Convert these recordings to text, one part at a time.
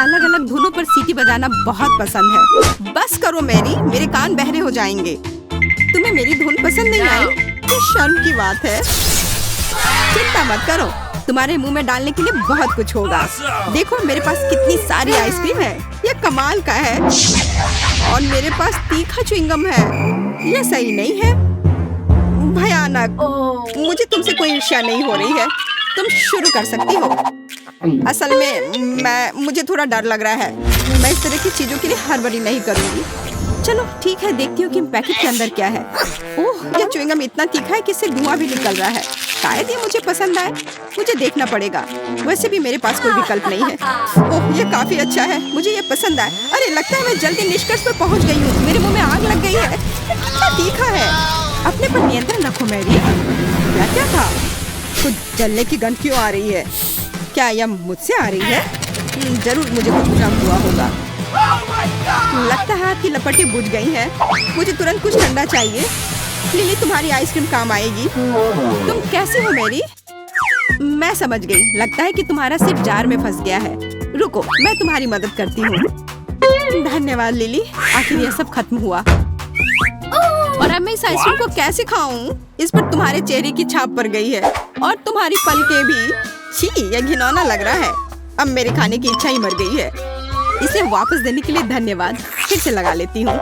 अलग अलग धुनों पर सीटी बजाना बहुत पसंद है। बस करो मैरी, मेरे कान बहरे हो जाएंगे। तुम्हें मेरी धुन पसंद नहीं आई? ये शर्म की बात है। चिंता मत करो, तुम्हारे मुंह में डालने के लिए बहुत कुछ होगा। देखो मेरे पास कितनी सारी आइसक्रीम है, ये कमाल का है। और मेरे पास तीखा च्युइंगम है, ये सही नहीं है, भयानक। मुझे तुमसे कोई ईर्ष्या नहीं हो रही है, तुम शुरू कर सकती हो। असल में मुझे थोड़ा डर लग रहा है। मैं इस तरह की चीजों के लिए हड़बड़ी नहीं करूंगी। चलो ठीक है, देखती हूँ कि पैकेट के अंदर क्या है। ओह, ये च्युइंगम इतना तीखा है कि इससे धुआं भी निकल रहा है। शायद ये मुझे पसंद आए, मुझे देखना पड़ेगा। वैसे भी मेरे पास कोई विकल्प नहीं है। ओह, ये काफी अच्छा है, मुझे ये पसंद आए। अरे लगता है मैं जल्दी निष्कर्ष पर पहुंच गई हूँ। मेरे मुंह में आग लग गई है, कितना तीखा है। अपने पर नियंत्रण रखो मैरी। क्या था? कुछ जलने की गंध क्यों आ रही है? क्या यह मुझसे आ रही है? जरूर मुझे कुछ भ्रम हुआ होगा। लगता है आपकी लपटें बुझ गई हैं। मुझे तुरंत कुछ ठंडा चाहिए। लिली, तुम्हारी आइसक्रीम काम आएगी। तुम कैसे हो मैरी? मैं समझ गई, लगता है कि तुम्हारा सिर जार में फंस गया है। रुको, मैं तुम्हारी मदद करती हूँ। धन्यवाद लिली, आखिर यह सब खत्म हुआ। और अब मैं इस आइसक्रीम को कैसे खाऊं? इस पर तुम्हारे चेहरे की छाप पड़ गई है और तुम्हारी पलकें भी। छी, यह घिनौना लग रहा है। अब मेरे खाने की इच्छा ही मर गई है। इसे वापस देने के लिए धन्यवाद। फिर से लगा लेती हूँ।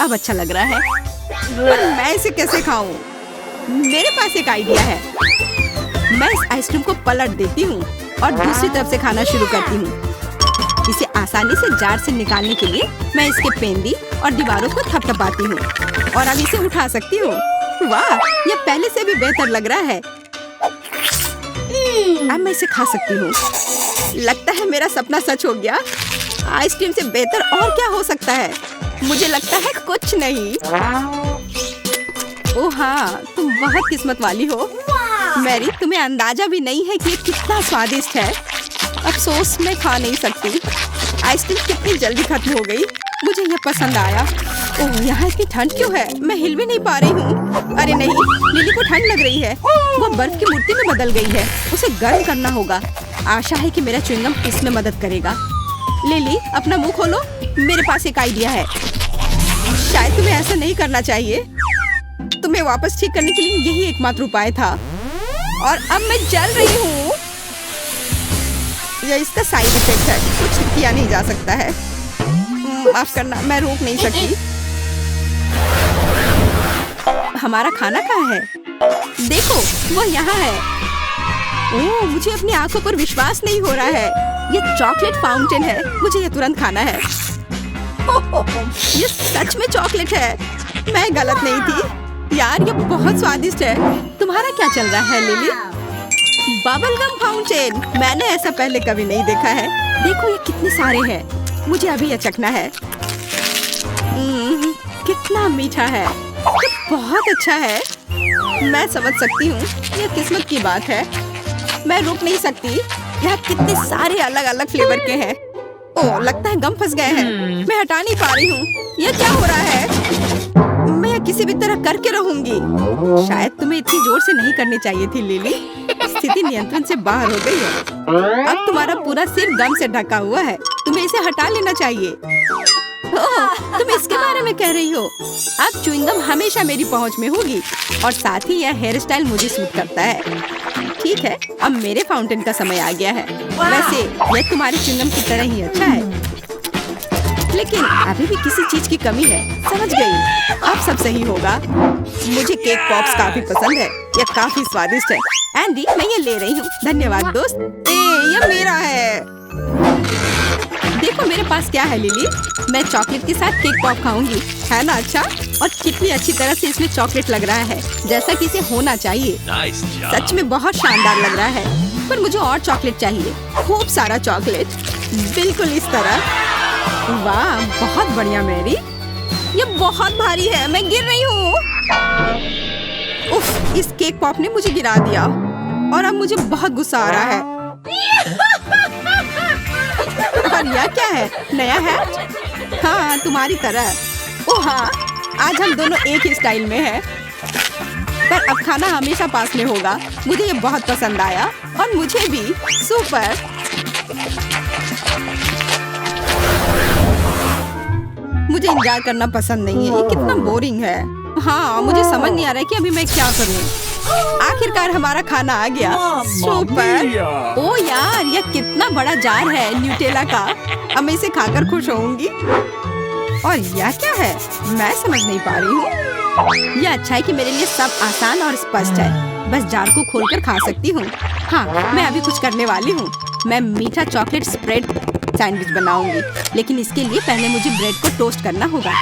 अब अच्छा लग रहा है, पर मैं इसे कैसे खाऊं? मेरे पास एक आइडिया है। मैं इस आइसक्रीम को पलट देती हूँ और दूसरी तरफ से खाना शुरू करती हूँ। इसे आसानी से जार से निकालने के लिए मैं इसके पेंदी और दीवारों को थपथपाती हूँ और अब इसे उठा सकती हूँ। वाह, यह पहले से भी बेहतर लग रहा है। अब मैं इसे खा सकती हूँ। लगता है मेरा सपना सच हो गया। आइसक्रीम से बेहतर और क्या हो सकता है? मुझे लगता है कुछ नहीं। ओह हाँ, तुम बहुत किस्मत वाली हो मैरी। तुम्हें अंदाजा भी नहीं है कि ये कितना स्वादिष्ट है। अफसोस मैं खा नहीं सकती। आइसक्रीम कितनी जल्दी खत्म हो गई। मुझे ये पसंद आया। ओह, यहाँ इतनी ठंड क्यों है? मैं हिल भी नहीं पा रही हूँ। अरे नहीं, लिली को ठंड लग रही है। वो बर्फ की मूर्ति में बदल गई है। उसे गर्म करना होगा। आशा है कि मेरा च्युइंगम इसमें मदद करेगा। लिली, अपना मुंह खोलो, मेरे पास एक आइडिया है। शायद तुम्हें ऐसा नहीं करना चाहिए। तुम्हें वापस ठीक करने के लिए यही एकमात्र उपाय था। और अब मैं जल रही हूँ। यह इसका साइड इफेक्ट है, कुछ किया नहीं जा सकता है। माफ करना, मैं रोक नहीं सकती। हमारा खाना कहाँ है? देखो, वो यहाँ है। ओह, मुझे अपनी आंखों पर विश्वास नहीं हो रहा है। ये चॉकलेट फाउंटेन है। मुझे ये तुरंत खाना है। ये सच में चॉकलेट है। मैं गलत नहीं थी। यार, ये बहुत स्वादिष्ट है। तुम्हारा क्या चल रहा है लिली? बबल गम फाउंटेन, मैंने ऐसा पहले कभी नहीं देखा है। देखो, ये कितने सारे हैं। मुझे अभी ये चखना है। कितना मीठा है। ये बहुत अच्छा है। मैं समझ सकती हूँ, ये किस्मत की बात है। मैं रुक नहीं सकती। यहाँ कितने सारे अलग अलग फ्लेवर के हैं। ओह, लगता है गम फंस गए हैं। मैं हटा नहीं पा रही हूँ। ये क्या हो रहा है? मैं किसी भी तरह करके रहूंगी। शायद तुम्हें इतनी जोर से नहीं करनी चाहिए थी लिली। स्थिति नियंत्रण से बाहर हो गई है। अब तुम्हारा पूरा सिर गम से ढका हुआ है। तुम्हें इसे हटा लेना चाहिए। ओह, तुम इसके बारे में कह रही हो? अब च्युइंगम हमेशा मेरी पहुंच में होगी और साथ ही यह हेयर स्टाइल मुझे सूट करता है। ठीक है, अब मेरे फाउंटेन का समय आ गया है। वैसे यह तुम्हारे च्युइंगम की तरह ही अच्छा है, लेकिन अभी भी किसी चीज की कमी है। समझ गई, अब सब सही होगा। मुझे केक पॉप्स काफी पसंद है। यह काफी स्वादिष्ट है। एंडी, मैं ये ले रही हूँ। धन्यवाद दोस्त। ये मेरा है। देखो मेरे पास क्या है लिली। मैं चॉकलेट के साथ केक पॉप खाऊंगी, है ना अच्छा? और कितनी अच्छी तरह से इसमें चॉकलेट लग रहा है, जैसा कि इसे होना चाहिए। सच में बहुत शानदार लग रहा है। पर मुझे और चॉकलेट चाहिए, खूब सारा चॉकलेट, बिल्कुल इस तरह। वाह, बहुत बढ़िया मैरी। ये बहुत भारी है, मैं गिर रही हूँ। उफ, इस केक पॉप ने मुझे गिरा दिया और अब मुझे बहुत गुस्सा आ रहा है। और यह क्या है? नया है? हाँ, तुम्हारी तरह। ओह हाँ, आज हम दोनों एक ही स्टाइल में हैं। पर अब खाना हमेशा पास में होगा। मुझे ये बहुत पसंद आया और मुझे भी। सुपर। मुझे इंतजार करना पसंद नहीं है, ये कितना बोरिंग है। हाँ, मुझे समझ नहीं आ रहा है कि अभी मैं क्या करूँ। आखिरकार हमारा खाना आ गया। सुपर। ओ यार, यह कितना बड़ा जार है न्यूटेला का। अब मैं इसे खाकर खुश होऊंगी। और यह क्या है, मैं समझ नहीं पा रही हूँ। यह अच्छा है कि मेरे लिए सब आसान और स्पष्ट है। बस जार को खोलकर खा सकती हूँ। हाँ, मैं अभी कुछ करने वाली हूँ। मैं मीठा चॉकलेट स्प्रेड सैंडविच बनाऊंगी, लेकिन इसके लिए पहले मुझे ब्रेड को टोस्ट करना होगा।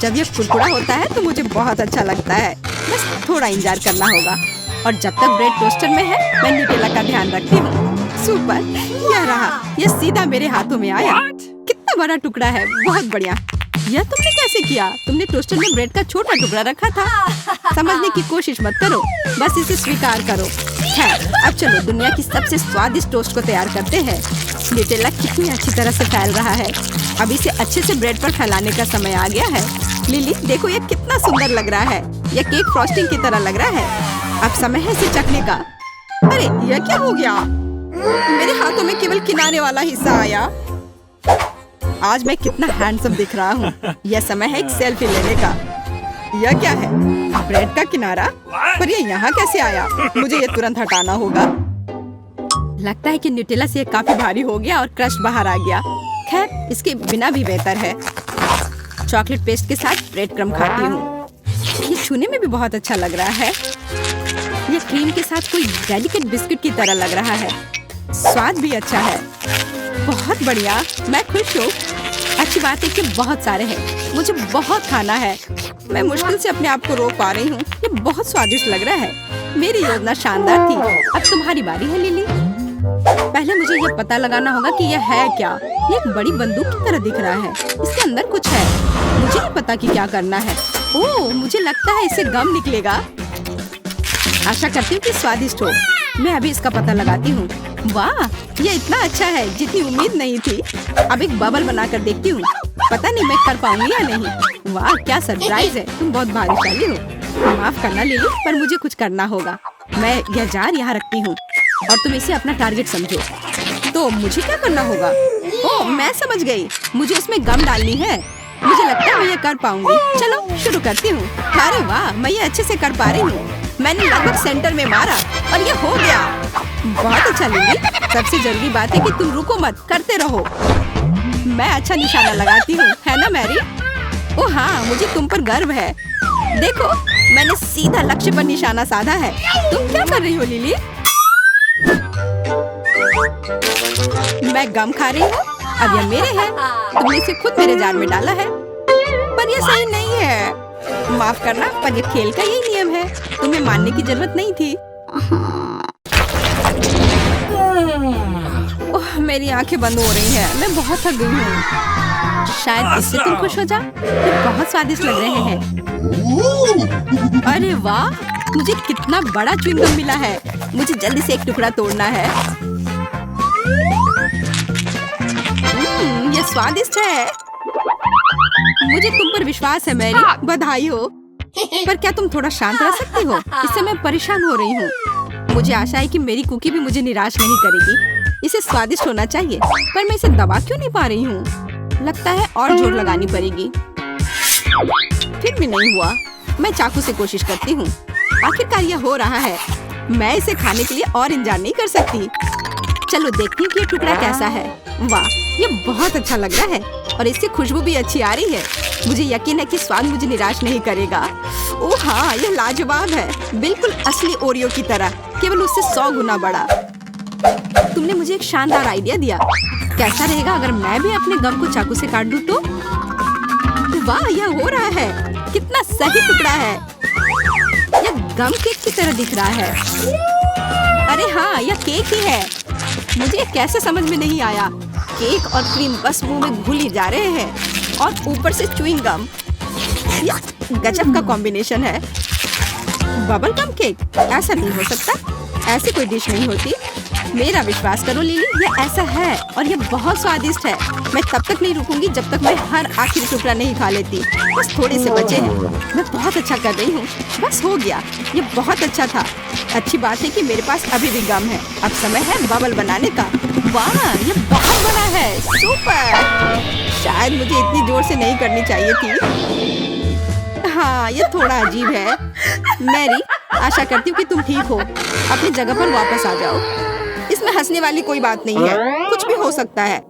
जब यह कुरकुरा होता है तो मुझे बहुत अच्छा लगता है। बस थोड़ा इंतजार करना होगा। और जब तक ब्रेड टोस्टर में है, मैं न्यूटेला का ध्यान रखती हूँ। सुपर, यह रहा। यह सीधा मेरे हाथों में आया। कितना बड़ा टुकड़ा है, बहुत बढ़िया। यह तुमने कैसे किया? तुमने टोस्टर में ब्रेड का छोटा टुकड़ा रखा था। समझने की कोशिश मत करो, बस इसे स्वीकार करो। खैर, अब चलो दुनिया की सबसे स्वादिष्ट टोस्ट को तैयार करते हैं। न्यूटेला कितनी अच्छी तरह से फैल रहा है। अब इसे अच्छे से ब्रेड पर फैलाने का समय आ गया है। लिली, देखो ये कितना सुंदर लग रहा है। यह केक फ्रॉस्टिंग की तरह लग रहा है। अब समय है इसे चखने का। अरे, यह क्या हो गया? मेरे हाथों में केवल किनारे वाला हिस्सा आया। आज मैं कितना हैंडसम दिख रहा हूँ। यह समय है एक सेल्फी लेने का। यह क्या है? ब्रेड का किनारा? पर यह यहाँ कैसे आया? मुझे यह तुरंत हटाना होगा। लगता है कि न्यूटेला से काफी भारी हो गया और क्रश बाहर आ गया। खैर, इसके बिना भी बेहतर है। चॉकलेट पेस्ट के साथ ब्रेड क्रम्ब खाती हूँ। ये छूने में भी बहुत अच्छा लग रहा है। यह क्रीम के साथ कोई डेलिकेट बिस्किट की तरह लग रहा है। स्वाद भी अच्छा है। बहुत बढ़िया, मैं खुश हूँ। अच्छी बात है कि बहुत सारे हैं। मुझे बहुत खाना है। मैं मुश्किल से अपने आप को रोक पा रही हूँ। ये बहुत स्वादिष्ट लग रहा है। मेरी योजना शानदार थी। अब तुम्हारी बारी है लिली। पहले मुझे ये पता लगाना होगा कि यह है क्या। ये एक बड़ी बंदूक की तरह दिख रहा है। इसके अंदर कुछ है। मुझे नहीं पता कि क्या करना है। ओह, मुझे लगता है इससे गम निकलेगा। आशा करती हूँ कि स्वादिष्ट हो। मैं अभी इसका पता लगाती हूँ। वाह, ये इतना अच्छा है जितनी उम्मीद नहीं थी। अब एक बबल बनाकर देखती हूँ। पता नहीं मैं कर पाऊंगी या नहीं। वाह, क्या सरप्राइज है। तुम बहुत भाग्यशाली हो। माफ करना लिली, पर मुझे कुछ करना होगा। मैं यह जार यहाँ रखती हूँ और तुम इसे अपना टारगेट समझो। तो मुझे क्या करना होगा? ओह, मैं समझ गई। मुझे उसमें गम डालनी है। मुझे लगता है मैं ये कर पाऊंगी। चलो शुरू करती हूँ। अरे वाह, मैं ये अच्छे से कर पा रही हूँ। मैंने लगभग सेंटर में मारा और ये हो गया। बहुत अच्छा लिली। सबसे जरूरी बात है कि तुम रुको मत, करते रहो। मैं अच्छा निशाना लगाती हूँ, है ना मैरी? ओह हाँ, मुझे तुम पर गर्व है। देखो, मैंने सीधा लक्ष्य पर निशाना साधा है। तुम क्या कर रही हो लिली? मैं गम खा रही हूँ। अब यह मेरे हैं। तुमने इसे खुद मेरे जार में डाला है। पर यह सही नहीं है। माफ करना, पर यह खेल का यही नियम है। तुम्हें मानने की जरूरत नहीं थी। ओह, मेरी आंखें बंद हो रही हैं। मैं बहुत थक गई हूँ। शायद इससे तुम खुश हो जाओ। ये बहुत स्वादिष्ट लग रहे हैं। अरे वाह, मुझे कितना बड़ा च्युइंगम मिला है। मुझे जल्दी से एक टुकड़ा तोड़ना है। ये स्वादिष्ट है। मुझे तुम पर विश्वास है मैरी। बधाई हो। पर क्या तुम थोड़ा शांत रह सकती हो? इससे मैं परेशान हो रही हूँ। मुझे आशा है कि मेरी कुकी भी मुझे निराश नहीं करेगी। इसे स्वादिष्ट होना चाहिए, पर मैं इसे दबा क्यों नहीं पा रही हूँ? लगता है और जोर लगानी पड़ेगी। फिर भी नहीं हुआ। मैं चाकू से कोशिश करती हूँ। आखिरकार यह हो रहा है। मैं इसे खाने के लिए और इंतजार नहीं कर सकती। चलो देखती हूँ कि ये टुकड़ा कैसा है। वाह, ये बहुत अच्छा लग रहा है और इससे खुशबू भी अच्छी आ रही है। मुझे यकीन है कि स्वाद मुझे निराश नहीं करेगा। ओह हाँ, यह लाजवाब है। बिल्कुल असली ओरियो की तरह, केवल उससे 100 गुना बड़ा। तुमने मुझे एक शानदार आइडिया दिया। कैसा रहेगा अगर मैं भी अपने गम को चाकू से काट दूं तो? वाह, यह हो रहा है। कितना सही टुकड़ा है। यह गम केक की तरह दिख रहा है। अरे हाँ, यह केक ही है। मुझे यह कैसे समझ में नहीं आया। केक और क्रीम बस मुंह में घुल ही जा रहे हैं और ऊपर से च्युइंग गम। यह गजब का कॉम्बिनेशन है। Bubble gum cake? ऐसा नहीं हो सकता। ऐसी कोई डिश नहीं होती। मेरा विश्वास करो लिली, ये ऐसा है और ये बहुत स्वादिष्ट है। मैं तब तक नहीं रुकूंगी जब तक मैं हर आखिरी टुकड़ा नहीं खा लेती। बस थोड़े से बचे हैं। मैं बहुत अच्छा कर रही हूँ। बस हो गया। ये बहुत अच्छा था। अच्छी बात है कि मेरे पास अभी भी गम है। अब समय है बबल बनाने का। वाह, ये बहुत बड़ा है। सुपर। शायद मुझे इतनी जोर से नहीं करनी चाहिए थी। हाँ, ये थोड़ा अजीब है। मैरी, आशा करती हूँ कि तुम ठीक हो। अपनी जगह पर वापस आ जाओ। इसमें हंसने वाली कोई बात नहीं है। कुछ भी हो सकता है।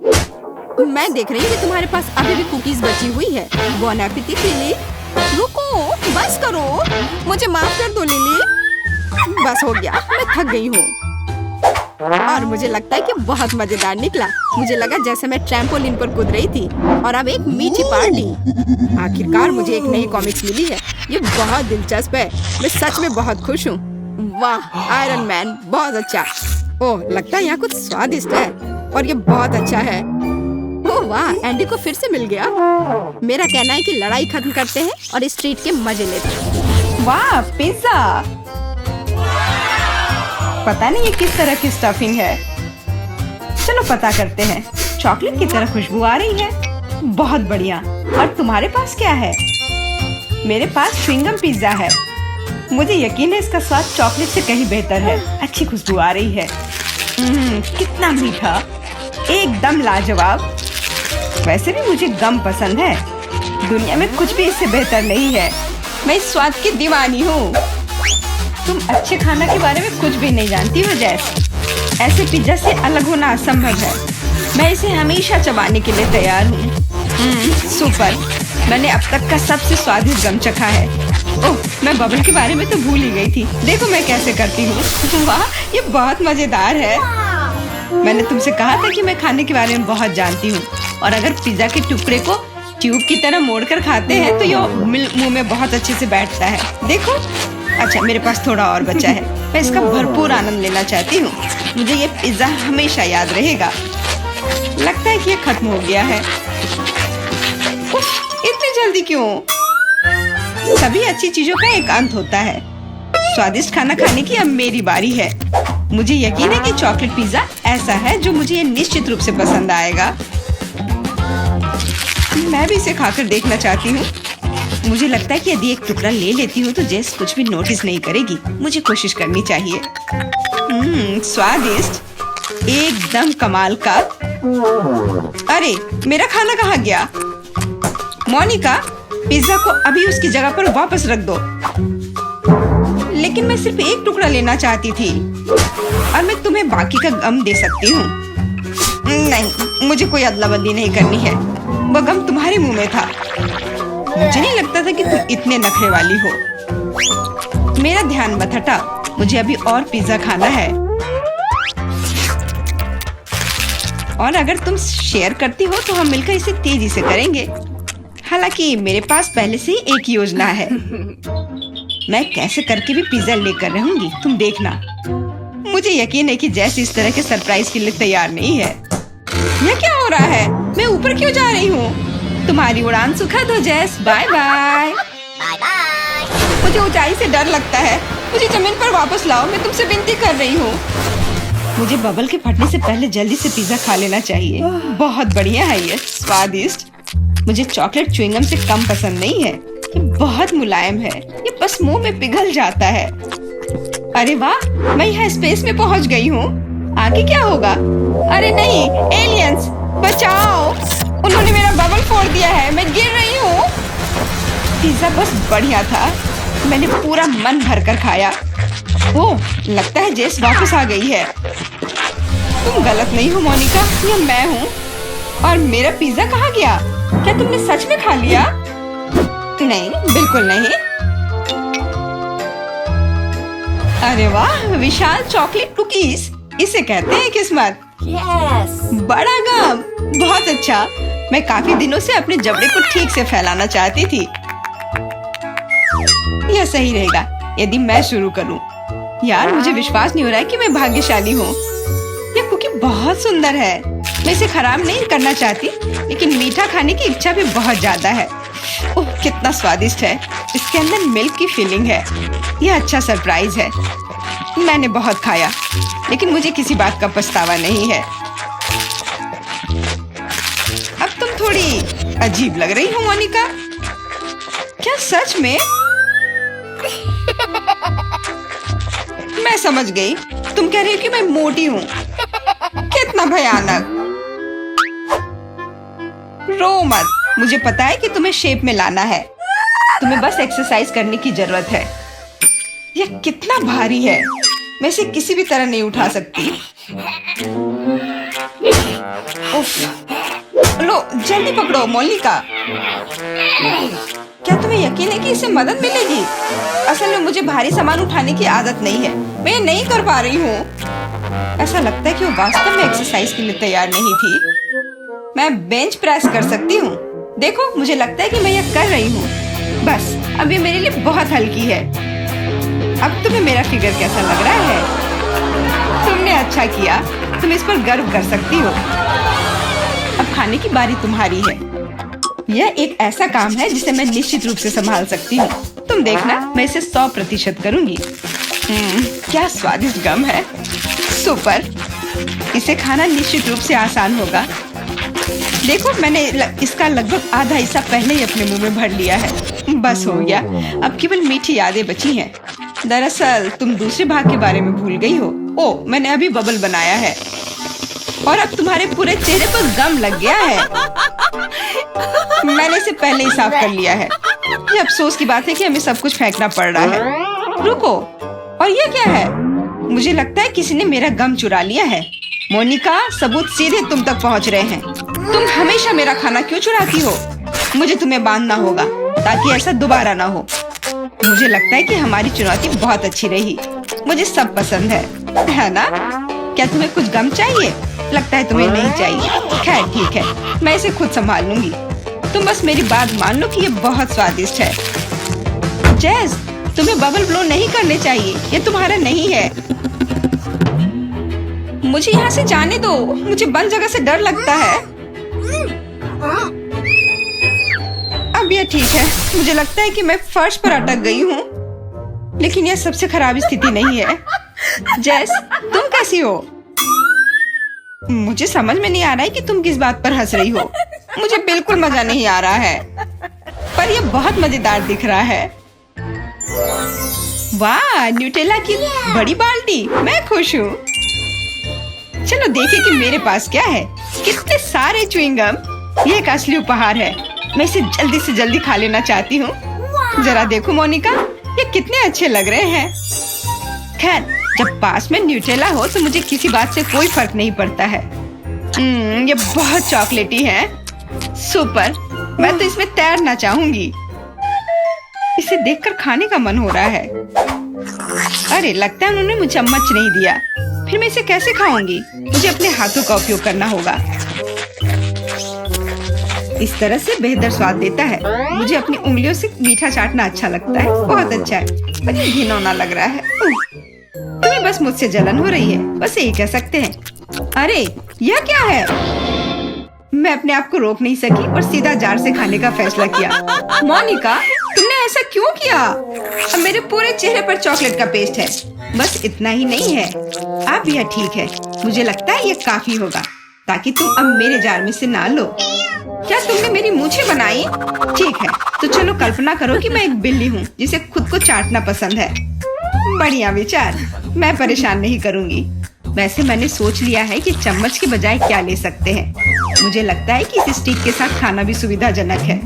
मैं देख रही हूँ कि तुम्हारे पास अभी भी कुकीज बची हुई है। बॉन एपेटिट लिली। रुको, बस करो। मुझे माफ कर दो लिली। बस हो गया, मैं थक गई हूँ। और मुझे लगता है कि बहुत मजेदार निकला। मुझे लगा जैसे मैं ट्रैम्पोलिन पर कूद रही थी। और अब एक मीठी पार्टी। आखिरकार मुझे एक नई कॉमिक्स मिली है। ये बहुत दिलचस्प है। मैं सच में बहुत खुश हूँ। वाह, आयरन मैन, बहुत अच्छा। ओह, लगता है यहाँ कुछ स्वादिष्ट है और ये बहुत अच्छा है। ओह वाह, एंडी को फिर से मिल गया। मेरा कहना है कि लड़ाई खत्म करते हैं और इस ट्रीट के मजे लेते हैं। वाह, पिज्जा। पता नहीं ये किस तरह की स्टफिंग है। चलो पता करते हैं। चॉकलेट की तरह खुशबू आ रही है। बहुत बढ़िया। और तुम्हारे पास क्या है? मेरे पास च्युइंगम पिज्जा है। मुझे यकीन है इसका स्वाद चॉकलेट से कहीं बेहतर है। अच्छी खुशबू आ रही है। कितना मीठा, एकदम लाजवाब। वैसे भी मुझे गम पसंद है। दुनिया में कुछ भी इससे बेहतर नहीं है। मैं इस स्वाद की दीवानी हूँ। तुम अच्छे खाना के बारे में कुछ भी नहीं जानती हो जैस। ऐसे पिज्जा से अलग होना असंभव है। मैं इसे हमेशा चबाने के लिए तैयार हूँ। सुपर। मैंने अब तक का सबसे स्वादिष्ट गम चखा है। ओह, मैं बबल के बारे में तो भूल ही गई थी। देखो मैं कैसे करती हूँ। वाह, ये बहुत मजेदार है। मैंने तुमसे कहा था कि मैं खाने के बारे में बहुत जानती हूँ। और अगर पिज्जा के टुकड़े को ट्यूब की तरह मोड़कर खाते हैं तो ये मुंह में बहुत अच्छे से बैठता है। देखो। अच्छा, मेरे पास थोड़ा और बचा है। मैं इसका भरपूर आनंद लेना चाहती हूँ। मुझे ये पिज्जा हमेशा याद रहेगा। लगता है कि ये खत्म हो गया है। उफ, इतनी जल्दी क्यों? सभी अच्छी चीजों का एक अंत होता है। स्वादिष्ट खाना खाने की अब मेरी बारी है। मुझे यकीन है कि चॉकलेट पिज्जा ऐसा है जो मुझे ये निश्चित रूप से पसंद आएगा। मैं भी इसे खाकर देखना चाहती हूँ। मुझे लगता है कि यदि एक टुकड़ा ले लेती हूँ तो जेस कुछ भी नोटिस नहीं करेगी। मुझे कोशिश करनी चाहिए। स्वादिष्ट, एकदम कमाल का। अरे, मेरा खाना कहाँ गया? मोनिका, पिज्जा को अभी उसकी जगह पर वापस रख दो। लेकिन मैं सिर्फ एक टुकड़ा लेना चाहती थी और मैं तुम्हें बाकी का गम दे सकती हूँ। नहीं, मुझे कोई अदला बदली नहीं करनी है। वो गम तुम्हारे मुंह में था। मुझे नहीं लगता था कि तुम इतने नखरे वाली हो। मेरा ध्यान मत हटा। मुझे अभी और पिज्जा खाना है। और अगर तुम शेयर करती हो तो हम मिलकर इसे तेजी से करेंगे। हालांकि मेरे पास पहले से ही एक योजना है। मैं कैसे करके भी पिज्जा लेकर रहूंगी, तुम देखना। मुझे यकीन है कि जैस इस तरह के सरप्राइज के लिए तैयार नहीं है। यह क्या हो रहा है? मैं ऊपर क्यों जा रही हूँ? तुम्हारी उड़ान सुखद हो जैस। Bye bye. मुझे ऊंचाई से डर लगता है। मुझे जमीन पर वापस लाओ। मैं तुमसे विनती कर रही हूँ। मुझे बबल के फटने से पहले जल्दी से पिज्जा खा लेना चाहिए। बहुत बढ़िया है ये, स्वादिष्ट। मुझे चॉकलेट च्युइंगम से कम पसंद नहीं है। ये बहुत मुलायम है। ये बस मुंह में पिघल जाता है। अरे वाह, मैं यहाँ स्पेस में पहुँच गई हूँ। आगे क्या होगा? अरे नहीं, एलियंस बचाओ। उन्होंने मेरा बबल फोड़ दिया है। मैं गिर रही हूँ। पिज्जा बस बढ़िया था। मैंने पूरा मन भरकर खाया। ओह, लगता है जेस वापस आ गई है। तुम गलत नहीं हो मोनिका, ये मैं हूँ। और मेरा पिज्जा कहाँ गया? क्या तुमने सच में खा लिया? नहीं, बिल्कुल नहीं। अरे वाह, विशाल चॉकलेट कुकीज। इसे कहते हैं किस्मत। बड़ा गम, बहुत अच्छा। मैं काफी दिनों से अपने जबड़े को ठीक से फैलाना चाहती थी। यह सही रहेगा यदि मैं शुरू करूं। यार, मुझे विश्वास नहीं हो रहा है कि मैं भाग्यशाली हूँ। यह कुकी बहुत सुंदर है। मैं इसे खराब नहीं करना चाहती, लेकिन मीठा खाने की इच्छा भी बहुत ज्यादा है। ओह, कितना स्वादिष्ट है। इसके अंदर मिल्क की फीलिंग है। यह अच्छा सरप्राइज है। मैंने बहुत खाया, लेकिन मुझे किसी बात का पछतावा नहीं है। अब तुम थोड़ी अजीब लग रही हो मोनिका। क्या सच में? मैं समझ गई, तुम कह रही हो कि मैं मोटी हूँ। कितना भयानक। रो मत, मुझे पता है कि तुम्हें शेप में लाना है। तुम्हें बस एक्सरसाइज करने की जरूरत है। यह कितना भारी है, मैं इसे किसी भी तरह नहीं उठा सकती। उफ, लो जल्दी पकड़ो मोनिका। क्या तुम्हें यकीन है कि इससे मदद मिलेगी? असल में मुझे भारी सामान उठाने की आदत नहीं है, मैं ये नहीं कर पा रही हूँ। ऐसा लगता है कि वो वास्तव में एक्सरसाइज के लिए तैयार नहीं थी। मैं बेंच प्रेस कर सकती हूँ। देखो, मुझे लगता है कि मैं यह कर रही हूँ। बस अब ये मेरे लिए बहुत हल्की है। अब तुम्हें मेरा फिगर कैसा लग रहा है? तुमने अच्छा किया, तुम इस पर गर्व कर सकती हो। अब खाने की बारी तुम्हारी है। यह एक ऐसा काम है जिसे मैं निश्चित रूप से संभाल सकती हूँ। तुम देखना, मैं इसे 100% करूँगी। क्या स्वादिष्ट गम है। सुपर, इसे खाना निश्चित रूप से आसान होगा। देखो, मैंने इसका लगभग आधा हिस्सा पहले ही अपने मुंह में भर लिया है। बस हो गया, अब केवल मीठी यादें बची हैं। दरअसल तुम दूसरे भाग के बारे में भूल गई हो। ओह, मैंने अभी बबल बनाया है और अब तुम्हारे पूरे चेहरे पर गम लग गया है। मैंने इसे पहले ही साफ कर लिया है। ये अफसोस की बात है कि हमें सब कुछ फेंकना पड़ रहा है। रुको, और ये क्या है? मुझे लगता है किसी ने मेरा गम चुरा लिया है। मोनिका, सबूत सीधे तुम तक पहुंच रहे हैं। तुम हमेशा मेरा खाना क्यों चुराती हो? मुझे तुम्हें बांधना होगा ताकि ऐसा दोबारा ना हो। मुझे लगता है कि हमारी चुनौती बहुत अच्छी रही। मुझे सब पसंद है ना? क्या तुम्हें कुछ गम चाहिए? लगता है तुम्हें नहीं चाहिए। खैर ठीक है, मैं इसे खुद संभाल लूंगी। तुम बस मेरी बात मान लो कि ये बहुत स्वादिष्ट है। जेस, तुम्हें बबल ब्लो नहीं करने चाहिए, ये तुम्हारा नहीं है। मुझे यहाँ से जाने दो, मुझे बंद जगह से डर लगता है। अब यह ठीक है। मुझे लगता है कि मैं फर्श पर अटक गई हूँ, लेकिन यह सबसे खराब स्थिति नहीं है। जेस, तुम कैसी हो? मुझे समझ में नहीं आ रहा है कि तुम किस बात पर हंस रही हो। मुझे बिल्कुल मजा नहीं आ रहा है, पर यह बहुत मजेदार दिख रहा है। वाह, न्यूटेला की बड़ी बाल्टी, मैं खुश हूँ। चलो देखें कि मेरे पास क्या है। कितने सारे च्युइंगम। ये एक असली उपहार है। मैं इसे जल्दी से जल्दी खा लेना चाहती हूँ। जरा देखो मोनिका, ये कितने अच्छे लग रहे हैं। खैर, जब पास में न्यूटेला हो तो मुझे किसी बात से कोई फर्क नहीं पड़ता है। ये बहुत चॉकलेटी है। सुपर, मैं तो इसमें तैरना चाहूंगी। इसे देखकर खाने का मन हो रहा है। अरे, लगता है उन्होंने मुझे चम्मच नहीं दिया। फिर मैं इसे कैसे खाऊंगी? मुझे अपने हाथों का उपयोग करना होगा। इस तरह से बेहतर स्वाद देता है। मुझे अपनी उंगलियों से मीठा चाटना अच्छा लगता है। बहुत अच्छा है, पर ये घिनौना लग रहा है। तुम्हें बस मुझसे जलन हो रही है, बस यही कह सकते हैं। अरे, यह क्या है? मैं अपने आप को रोक नहीं सकी और सीधा जार से खाने का फैसला किया। मोनिका, तुमने ऐसा क्यों किया? अब मेरे पूरे चेहरे पर चॉकलेट का पेस्ट है। बस इतना ही नहीं है, अब यह ठीक है। मुझे लगता है यह काफी होगा ताकि तुम अब मेरे जार में से ना लो। क्या तुमने मेरी मूछें बनाई? ठीक है, तो चलो कल्पना करो कि मैं एक बिल्ली हूँ जिसे खुद को चाटना पसंद है। बढ़िया विचार, मैं परेशान नहीं करूँगी। वैसे मैंने सोच लिया है कि चम्मच के बजाय क्या ले सकते हैं। मुझे लगता है कि इस स्टिक के साथ खाना भी सुविधाजनक है।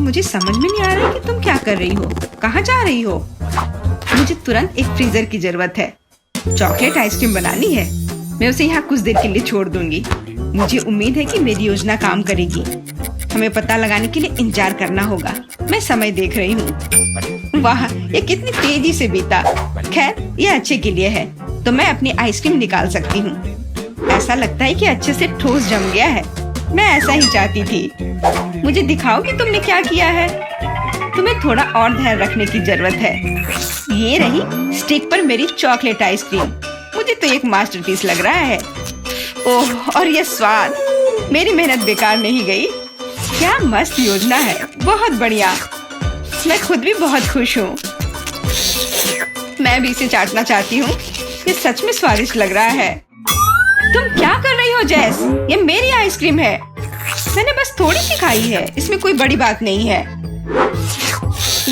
मुझे समझ में नहीं आ रहा कि तुम क्या कर रही हो, कहाँ जा रही हो? मुझे तुरंत एक फ्रीजर की जरूरत है। चॉकलेट आइसक्रीम बनानी है। मैं उसे यहाँ कुछ देर के लिए छोड़ दूंगी। मुझे उम्मीद है कि मेरी योजना काम करेगी। हमें पता लगाने के लिए इंतजार करना होगा। मैं समय देख रही हूँ। वाह, ये कितनी तेजी से बीता। खैर, ये अच्छे के लिए है, तो मैं अपनी आइसक्रीम निकाल सकती हूँ। ऐसा लगता है कि अच्छे से ठोस जम गया है। मैं ऐसा ही चाहती थी। मुझे दिखाओ कि तुमने क्या किया है। तुम्हें थोड़ा और ध्यान रखने की जरूरत है। ये रही स्टिक पर मेरी चॉकलेट आइसक्रीम। मुझे तो एक मास्टरपीस लग रहा है। ओह, और ये स्वाद। मेरी मेहनत बेकार नहीं गई। क्या मस्त योजना है, बहुत बढ़िया। मैं खुद भी बहुत खुश हूँ। मैं भी इसे चाटना चाहती हूँ। ये सच में स्वादिष्ट लग रहा है। तुम क्या कर रही हो जेस? ये मेरी आइसक्रीम है। मैंने बस थोड़ी सी खाई है, इसमें कोई बड़ी बात नहीं है।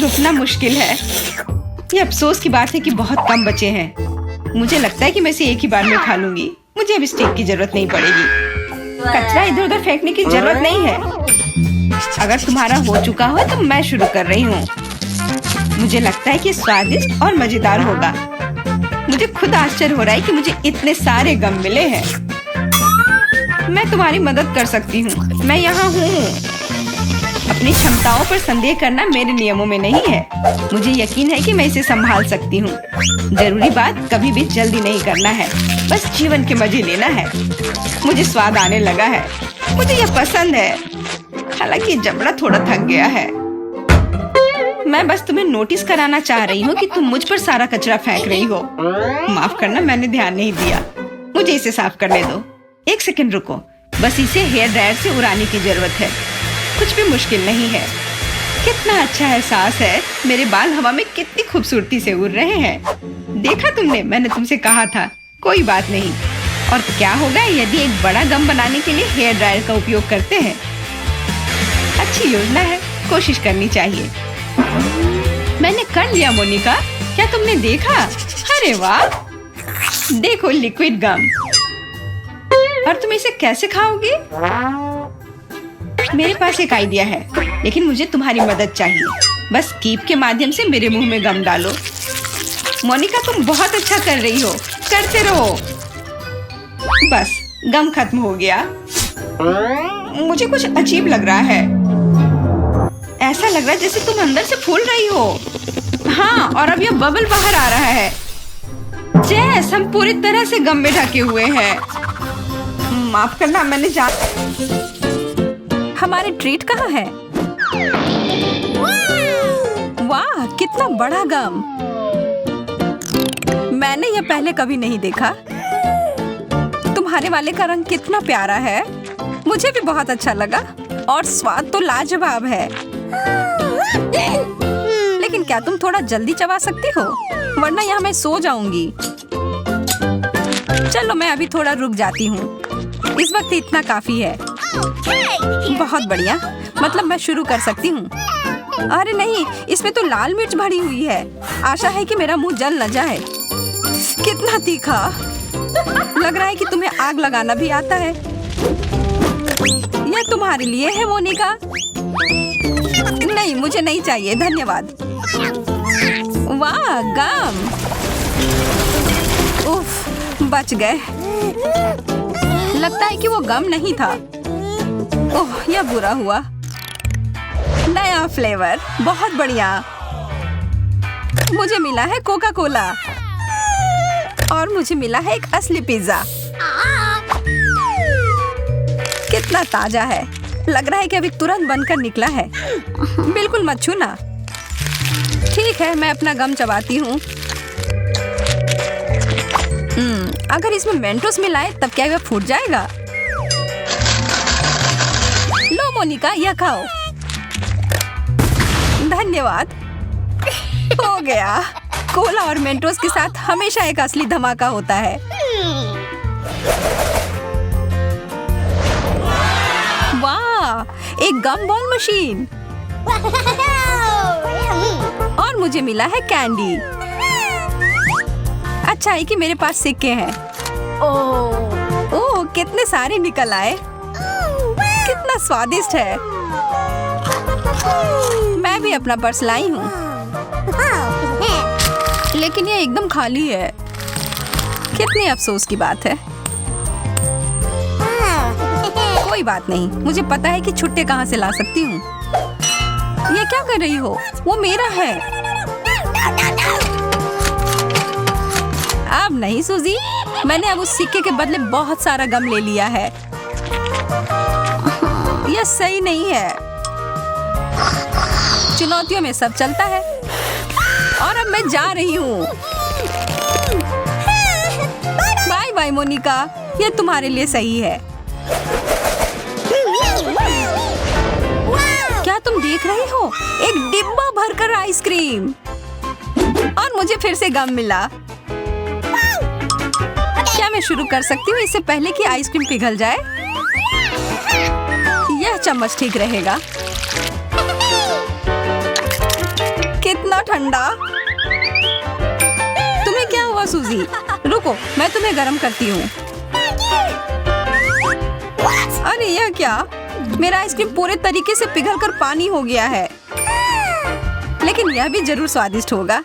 रुकना मुश्किल है। ये अफसोस की बात है कि बहुत कम बचे हैं। मुझे लगता है कि मैं इसे एक ही बार में खा लूंगी। मुझे अब स्टेक की जरूरत नहीं पड़ेगी। कचरा इधर उधर फेंकने की जरूरत नहीं है। अगर तुम्हारा हो चुका हो तो मैं शुरू कर रही हूँ। मुझे लगता है कि स्वादिष्ट और मजेदार होगा। मुझे खुद आश्चर्य हो रहा है कि मुझे इतने सारे गम मिले हैं। मैं तुम्हारी मदद कर सकती हूँ। मैं यहाँ हूँ। अपनी क्षमताओं पर संदेह करना मेरे नियमों में नहीं है। मुझे यकीन है कि मैं इसे संभाल सकती हूँ। जरूरी बात कभी भी जल्दी नहीं करना है, बस जीवन के मजे लेना है। मुझे स्वाद आने लगा है। मुझे यह पसंद है, हालांकि जबड़ा थोड़ा थक गया है। मैं बस तुम्हें नोटिस कराना चाह रही हूँ कि तुम मुझ पर सारा कचरा फेंक रही हो। माफ करना, मैंने ध्यान नहीं दिया। मुझे इसे साफ करने दो। एक सेकंड रुको, बस इसे हेयर ड्रायर से उड़ाने की जरूरत है। कुछ भी मुश्किल नहीं है। कितना अच्छा एहसास है। मेरे बाल हवा में कितनी खूबसूरती से उड़ रहे हैं। देखा तुमने, मैंने तुमसे कहा था। कोई बात नहीं। और क्या होगा यदि एक बड़ा गम बनाने के लिए हेयर ड्रायर का उपयोग करते हैं? अच्छी योजना है, कोशिश करनी चाहिए। मैंने कर लिया मोनिका। क्या तुमने देखा? अरे वाह, देखो लिक्विड गम। और तुम इसे कैसे खाओगे? मेरे पास एक आइडिया है, लेकिन मुझे तुम्हारी मदद चाहिए। बस कीप के माध्यम से मेरे मुंह में गम डालो। मोनिका, तुम बहुत अच्छा कर रही हो। करते रहो। बस गम खत्म हो गया। मुझे कुछ अजीब लग रहा है। ऐसा लग रहा है जैसे तुम अंदर से फूल रही हो। हाँ, और अब यह बबल बाहर आ रहा है। जेस, हम पूरी तरह से गम में ढके हुए हैं। माफ करना, मैंने हमारे ट्रीट कहाँ है? वाह, कितना बड़ा गम। मैंने यह पहले कभी नहीं देखा। तुम्हारे वाले का रंग कितना प्यारा है। मुझे भी बहुत अच्छा लगा और स्वाद तो लाजवाब है। लेकिन क्या तुम थोड़ा जल्दी चबा सकती हो? वरना यहाँ मैं सो जाऊंगी। चलो, मैं अभी थोड़ा रुक जाती हूँ। इस वक्त इतना काफी है। बहुत बढ़िया, मतलब मैं शुरू कर सकती हूँ। अरे नहीं, इसमें तो लाल मिर्च भरी हुई है। आशा है कि मेरा मुंह जल न जाए। कितना तीखा। लग रहा है कि तुम्हें आग लगाना भी आता है। यह तुम्हारे लिए है मोनिका। नहीं, मुझे नहीं चाहिए, धन्यवाद। वाह, गम। उफ, बच गए। लगता है कि वो गम नहीं था। ओह, यह बुरा हुआ। नया फ्लेवर, बहुत बढ़िया। मुझे मिला है कोका कोला और मुझे मिला है एक असली पिज्जा। कितना ताजा है। लग रहा है कि अभी तुरंत बनकर निकला है। बिल्कुल मत छूना। ठीक है, मैं अपना गम चबाती हूँ। अगर इसमें मेंटोस मिलाए तब क्या वह फूट जाएगा? लो मोनिका, यह खाओ। धन्यवाद। हो गया। कोला और मेंटोस के साथ हमेशा एक असली धमाका होता है। वाह, एक गम बॉल मशीन। और मुझे मिला है कैंडी। अच्छा है कि मेरे पास सिक्के हैं। ओह, कितने सारे निकल आए। कितना स्वादिष्ट है। मैं भी अपना पर्स लाई हूँ, लेकिन ये एकदम खाली है। कितनी अफसोस की बात है। कोई बात नहीं, मुझे पता है कि छुट्टे कहाँ से ला सकती हूँ। ये क्या कर रही हो? वो मेरा है। अब नहीं सूजी, मैंने अब उस सिक्के के बदले बहुत सारा गम ले लिया है। यह सही नहीं है। चुनौतियों में सब चलता है। और अब मैं जा रही हूँ। बाय बाय मोनिका, यह तुम्हारे लिए सही है। क्या तुम देख रही हो? एक डिब्बा भरकर आइसक्रीम। और मुझे फिर से गम मिला। क्या मैं शुरू कर सकती हूँ इससे पहले कि आइसक्रीम पिघल जाए? यह चम्मच ठीक रहेगा। कितना ठंडा। तुम्हें क्या हुआ सूजी? रुको, मैं तुम्हें गर्म करती हूँ। अरे यह क्या? मेरा आइसक्रीम पूरे तरीके से पिघलकर पानी हो गया है। लेकिन यह भी जरूर स्वादिष्ट होगा।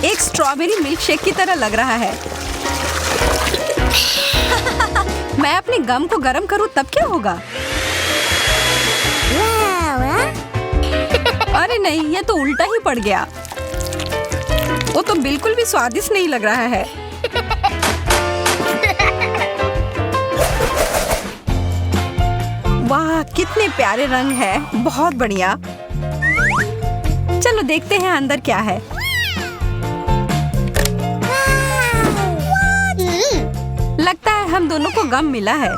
एक स्ट्रॉबेरी मिल्क शेक की तरह लग रहा है। मैं अपने गम को गर्म करूं तब क्या होगा? अरे नहीं, यह तो उल्टा ही पड़ गया। वो तो बिल्कुल भी स्वादिष्ट नहीं लग रहा है। वाह, कितने प्यारे रंग है। बहुत बढ़िया। चलो देखते हैं अंदर क्या है। लगता है हम दोनों को गम मिला है।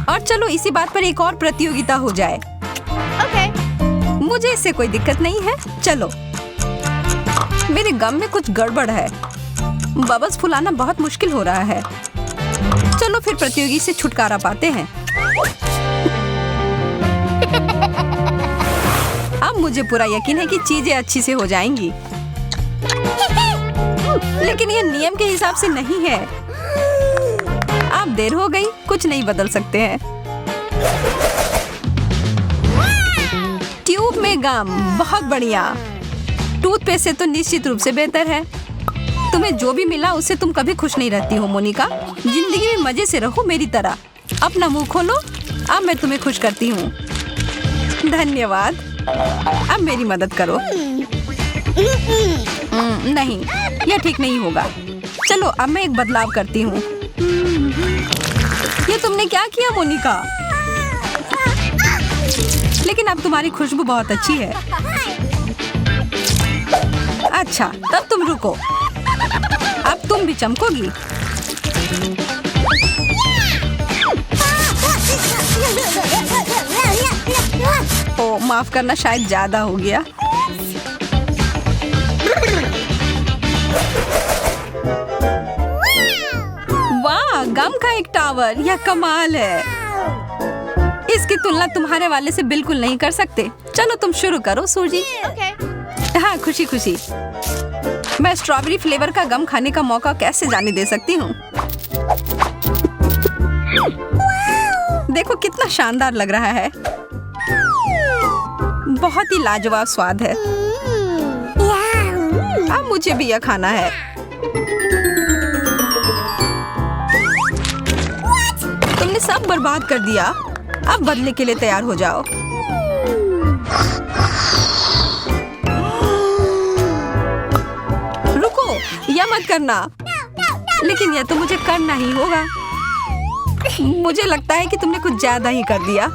और चलो इसी बात पर एक और प्रतियोगिता हो जाए। मुझे इससे कोई दिक्कत नहीं है। चलो। मेरे गम में कुछ गड़बड़ है। बबल्स फुलाना बहुत मुश्किल हो रहा है। चलो फिर प्रतियोगी से छुटकारा पाते हैं। अब मुझे पूरा यकीन है कि चीजें अच्छी से हो जाएंगी। लेकिन ये नियम के हिसाब से नहीं है। अब देर हो गई, कुछ नहीं बदल सकते हैं। ट्यूब में गम, बहुत बढ़िया। टूथपेस्ट से तो निश्चित रूप से बेहतर है। तुम्हें जो भी मिला उससे तुम कभी खुश नहीं रहती हो मोनिका। जिंदगी में मजे से रहो मेरी तरह। अपना मुंह खोलो। अब मैं तुम्हें खुश करती हूँ। धन्यवाद। अब मेरी मदद करो। नहीं, यह ठीक नहीं होगा। चलो अब मैं एक बदलाव करती हूँ। ये तुमने क्या किया मोनिका? लेकिन अब तुम्हारी खुशबू बहुत अच्छी है। अच्छा, तब तुम रुको। अब तुम भी चमकोगी। ओ, माफ करना, शायद ज्यादा हो गया। वाह, गम का एक टावर, यह कमाल है। इसकी तुलना तुम्हारे वाले से बिल्कुल नहीं कर सकते। चलो तुम शुरू करो सूजी। हाँ, खुशी खुशी। मैं स्ट्रॉबेरी फ्लेवर का गम खाने का मौका कैसे जाने दे सकती हूँ। देखो कितना शानदार लग रहा है। बहुत ही लाजवाब स्वाद है। अब मुझे भी यह खाना है। तुमने सब बर्बाद कर दिया। अब बदले के लिए तैयार हो जाओ। रुको, यह मत करना। लेकिन यह तो मुझे करना ही होगा। मुझे लगता है कि तुमने कुछ ज्यादा ही कर दिया।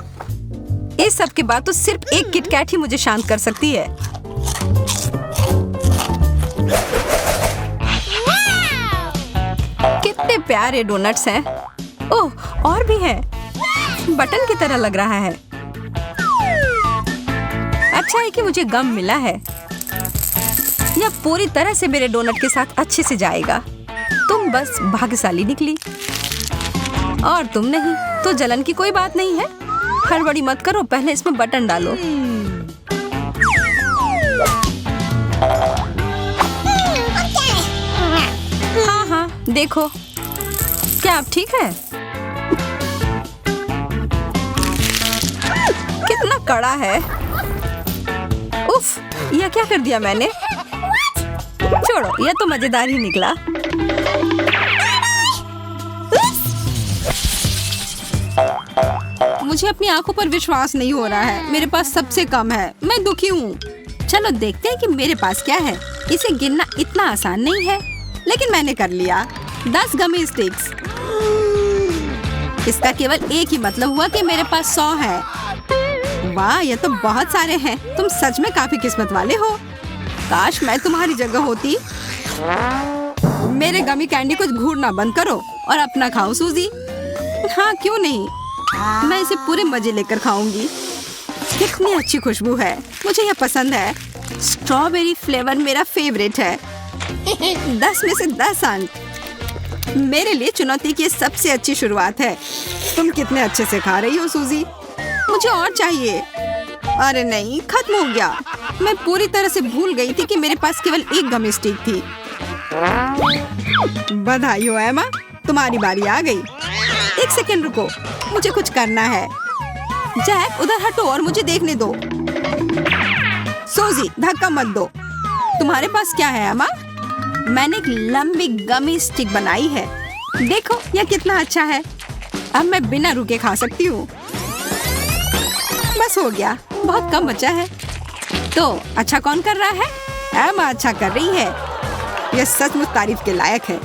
इस सब के बाद तो सिर्फ एक किटकैट ही मुझे शांत कर सकती है। कितने प्यारे डोनट्स हैं। ओह, और भी है। बटन की तरह लग रहा है। अच्छा है कि मुझे गम मिला है। यह पूरी तरह से मेरे डोनट के साथ अच्छे से जाएगा। तुम बस भाग्यशाली निकली और तुम नहीं, तो जलन की कोई बात नहीं है। हड़बड़ी मत करो, पहले इसमें बटन डालो। हाँ हाँ, देखो क्या अब ठीक है? कितना कड़ा है। उफ, यह क्या कर दिया मैंने? छोड़ो, यह तो मजेदार ही निकला। मुझे अपनी आंखों पर विश्वास नहीं हो रहा है। मेरे पास सबसे कम है। मैं दुखी हूँ। चलो देखते हैं कि मेरे पास क्या है। इसे गिनना इतना आसान नहीं है, लेकिन मैंने कर लिया। 10 गमी स्टिक्स। इसका केवल एक ही मतलब हुआ कि मेरे पास 100 है। वाह, ये तो बहुत सारे हैं। तुम सच में काफी किस्मत वाले हो। काश मैं तुम्हारी जगह होती। मेरे गमी कैंडी को घूरना बंद करो और अपना खाओ सूजी। हाँ, क्यों नहीं। मैं इसे पूरे मजे लेकर खाऊंगी। कितनी अच्छी खुशबू है। मुझे यह पसंद है। स्ट्रॉबेरी फ्लेवर मेरा फेवरेट है। 10 में से 10 अंक। मेरे लिए चुनौती की सबसे अच्छी शुरुआत है। तुम कितने अच्छे से खा रही हो सूजी। मुझे और चाहिए। अरे नहीं, खत्म हो गया। मैं पूरी तरह से भूल गई थी कि मेरे पास केवल एक गम स्टिक थी। बधाई हो एमा, तुम्हारी बारी आ गई। 1 सेकंड रुको, मुझे कुछ करना है। जैक उधर हटो और मुझे देखने दो। सूजी धक्का मत दो। तुम्हारे पास क्या है एमा? मैंने एक लंबी गमी स्टिक बनाई है। देखो यह कितना अच्छा है। अब मैं बिना रुके खा सकती हूँ। बस हो गया, बहुत कम बचा है। तो अच्छा कौन कर रहा है? एमा अच्छा कर रही है। यह सचमुच तारीफ के लायक है।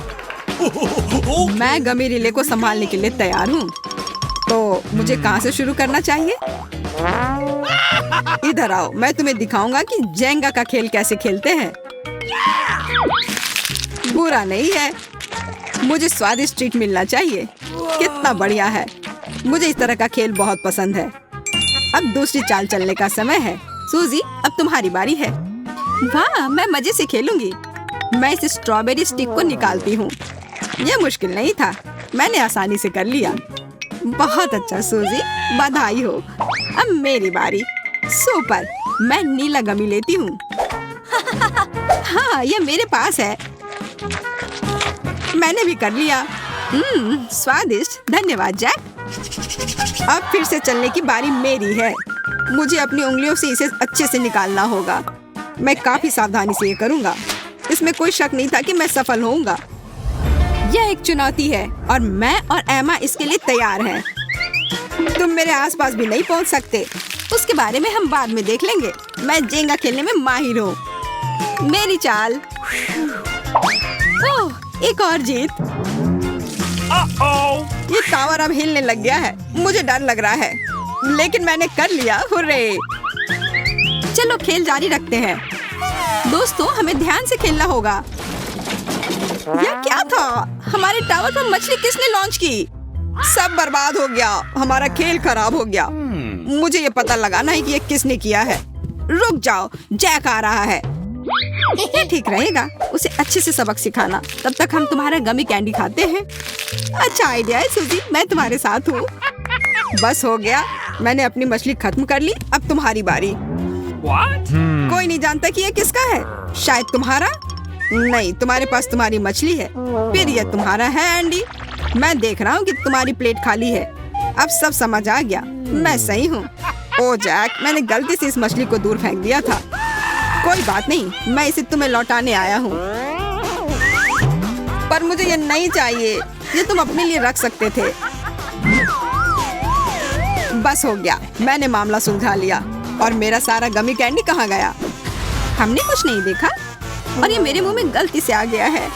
मैं गमी रिले को संभालने के लिए तैयार हूँ। तो मुझे कहाँ से शुरू करना चाहिए? इधर आओ, मैं तुम्हें दिखाऊंगा कि जेंगा का खेल कैसे खेलते हैं। बुरा नहीं है। मुझे स्वादिष्ट ट्रीट मिलना चाहिए। कितना बढ़िया है। मुझे इस तरह का खेल बहुत पसंद है। अब दूसरी चाल चलने का समय है। सूजी अब तुम्हारी बारी है। वाह, मैं मजे से खेलूंगी। मैं इस स्ट्रॉबेरी स्टिक को निकालती हूँ। यह मुश्किल नहीं था, मैंने आसानी से कर लिया। बहुत अच्छा सूजी, बधाई हो। अब मेरी बारी। सुपर, मैं नीला गमी लेती हूँ। हाँ, यह मेरे पास है। मैंने भी कर लिया। स्वादिष्ट, धन्यवाद जैक। अब फिर से चलने की बारी मेरी है। मुझे अपनी उंगलियों से इसे अच्छे से निकालना होगा। मैं काफी सावधानी से ये करूँगा। इसमें कोई शक नहीं था कि मैं सफल होऊंगा। यह एक चुनौती है और मैं और एमा इसके लिए तैयार हैं। तुम मेरे आसपास भी नहीं पहुंच सकते। उसके बारे में हम बाद में देख लेंगे। मैं जेंगा खेलने में माहिर हूँ। मेरी चाल। ओह, एक और जीत। ये टावर अब हिलने लग गया है। मुझे डर लग रहा है, लेकिन मैंने कर लिया। हुर्रे! चलो खेल जारी रखते हैं। दोस्तों, हमें ध्यान से खेलना होगा। यह क्या था? हमारे टावर पर मछली किसने लॉन्च की? सब बर्बाद हो गया। हमारा खेल खराब हो गया। मुझे ये पता लगाना है कि ये किसने किया है। रुक जाओ, जैक आ रहा है। ये ठीक रहेगा, उसे अच्छे से सबक सिखाना। तब तक हम तुम्हारा गमी कैंडी खाते हैं। अच्छा आइडिया है सूजी, मैं तुम्हारे साथ हूँ। बस हो गया, मैंने अपनी मछली खत्म कर ली। अब तुम्हारी बारी। कोई नहीं जानता कि ये किसका है। शायद तुम्हारा। नहीं, तुम्हारे पास तुम्हारी मछली है। फिर ये तुम्हारा है एंडी। मैं देख रहा हूँ कि तुम्हारी प्लेट खाली है। अब सब समझ आ गया, मैं सही हूँ। ओ जैक, मैंने गलती से इस मछली को दूर फेंक दिया था। कोई बात नहीं, मैं इसे तुम्हें लौटाने आया हूँ। पर मुझे ये नहीं चाहिए। ये तुम अपने लिए रख सकते थे। बस हो गया, मैंने मामला सुलझा लिया। और मेरा सारा गमी कैंडी कहाँ गया? हमने कुछ नहीं देखा और ये मेरे मुंह में गलती से आ गया है।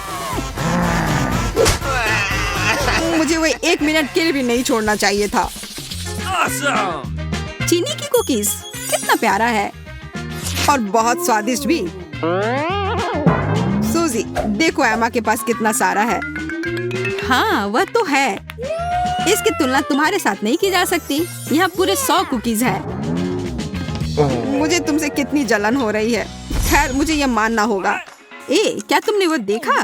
मुझे वो 1 मिनट के लिए भी नहीं छोड़ना चाहिए था। चीनी की कुकीज, कितना प्यारा है और बहुत स्वादिष्ट भी। सूजी, देखो एमा के पास कितना सारा है। हाँ, वह तो है। इसकी तुलना तुम्हारे साथ नहीं की जा सकती। यहाँ पूरे 100 कुकीज हैं। मुझे तुमसे कितनी जलन हो रही है। खैर, मुझे यह मानना होगा। क्या तुमने वो देखा?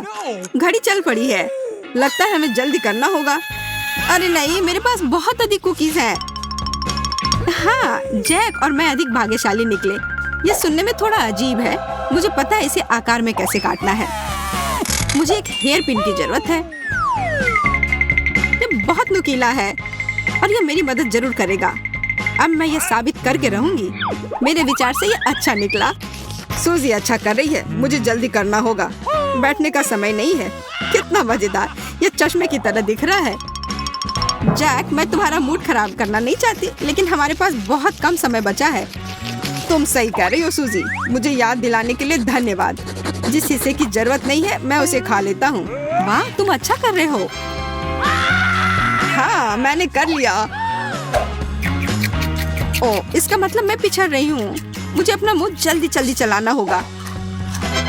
घड़ी चल पड़ी है। लगता है हमें जल्दी करना होगा। अरे नहीं, मेरे पास बहुत अधिक कुकीज हैं। हाँ, जैक और मैं अधिक भाग्यशाली निकले। ये सुनने में थोड़ा अजीब है। मुझे पता है इसे आकार में कैसे काटना है। मुझे एक हेयर पिन की जरूरत है। ये बहुत नुकीला है और ये मेरी मदद जरूर करेगा। अब मैं ये साबित करके रहूंगी। मेरे विचार से ये अच्छा निकला। सूजी अच्छा कर रही है। मुझे जल्दी करना होगा। बैठने का समय नहीं है। कितना मजेदार, ये चश्मे की तरह दिख रहा है। जैक, मैं तुम्हारा मूड खराब करना नहीं चाहती, लेकिन हमारे पास बहुत कम समय बचा है। तुम सही कह रही हो सूजी। मुझे याद दिलाने के लिए धन्यवाद। जिस हिस्से की जरूरत नहीं है, मैं उसे खा लेता हूँ। वाह, तुम अच्छा कर रहे हो। हाँ, मैंने कर लिया। ओह, इसका मतलब मैं पिछड़ रही हूँ। मुझे अपना मुंह जल्दी जल्दी चलाना होगा।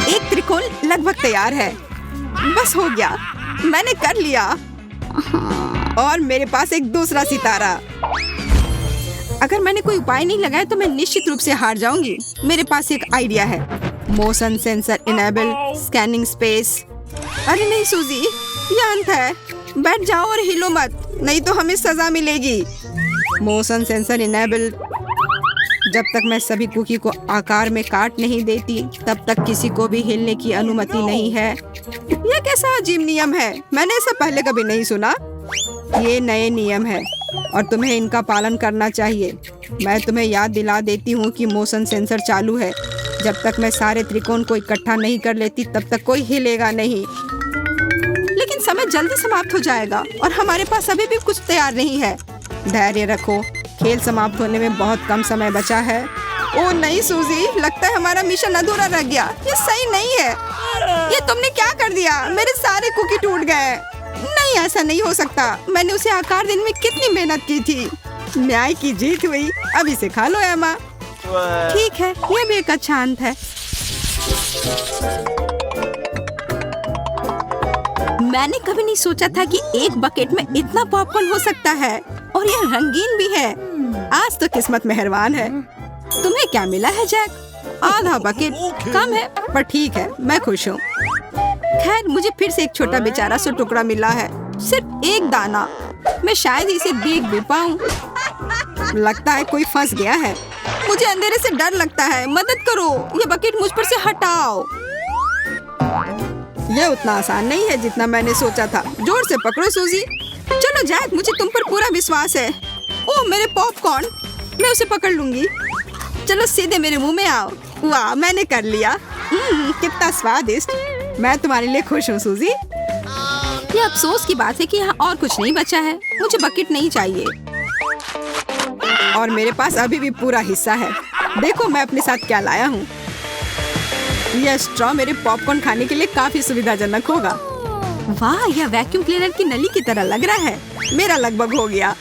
एक त्रिकोण लगभग तैयार है। बस हो गया, मैंने कर लिया। और मेरे पास एक दूसरा सितारा। अगर मैंने कोई उपाय नहीं लगाया तो मैं निश्चित रूप से हार जाऊंगी। मेरे पास एक आइडिया है। Motion sensor enable, scanning space. अरे नहीं सूजी, ये अंत है। बैठ जाओ और हिलो मत, नहीं तो हमें सजा मिलेगी। Motion sensor enable. जब तक मैं सभी कुकी को आकार में काट नहीं देती तब तक किसी को भी हिलने की अनुमति नहीं है। यह कैसा अजीब नियम है, मैंने ऐसा पहले कभी नहीं सुना। ये नए नियम है और तुम्हें इनका पालन करना चाहिए। मैं तुम्हें याद दिला देती हूँ कि मोशन सेंसर चालू है। जब तक मैं सारे त्रिकोण को इकट्ठा नहीं कर लेती तब तक कोई हिलेगा नहीं। लेकिन समय जल्दी समाप्त हो जाएगा और हमारे पास अभी भी कुछ तैयार नहीं है। धैर्य रखो, खेल समाप्त होने में बहुत कम समय बचा है। ओह नहीं सूजी, लगता है हमारा मिशन अधूरा रह गया। ये सही नहीं है। ये तुमने क्या कर दिया? मेरे सारे कुकी टूट गए। नहीं, ऐसा नहीं हो सकता। मैंने उसे आकार देने में कितनी मेहनत की थी। न्याय की जीत हुई। अब इसे खा लो एमा। ठीक है, ये भी एक अच्छा अंत है। मैंने कभी नहीं सोचा था कि एक बकेट में इतना पॉपकॉर्न हो सकता है और यह रंगीन भी है। आज तो किस्मत मेहरबान है। तुम्हें क्या मिला है जैक? आधा बकेट कम है पर ठीक है, मैं खुश हूँ। खैर, मुझे फिर से एक छोटा बेचारा सा टुकड़ा मिला है, सिर्फ एक दाना। मैं शायद इसे देख भी पाऊँ। लगता है कोई फंस गया है। मुझे अंधेरे से डर लगता है, मदद करो। ये बकेट मुझ पर से हटाओ। यह उतना आसान नहीं है जितना मैंने सोचा था। जोर से पकड़ो सूजी। चलो जैक, मुझे तुम पर पूरा विश्वास है। ओह मेरे पॉपकॉर्न, मैं उसे पकड़ लूंगी। चलो सीधे मेरे मुंह में आओ। वाह, मैंने कर लिया। कितना स्वादिष्ट। मैं तुम्हारे लिए खुश हूँ सूजी। ये अफसोस की बात है कि यहाँ और कुछ नहीं बचा है। मुझे बकेट नहीं चाहिए और मेरे पास अभी भी पूरा हिस्सा है। देखो मैं अपने साथ क्या लाया हूँ। यह स्ट्रॉ मेरे पॉपकॉर्न खाने के लिए काफी सुविधाजनक होगा। वाह, यह वैक्यूम क्लीनर की नली की तरह लग रहा है। मेरा लगभग हो गया।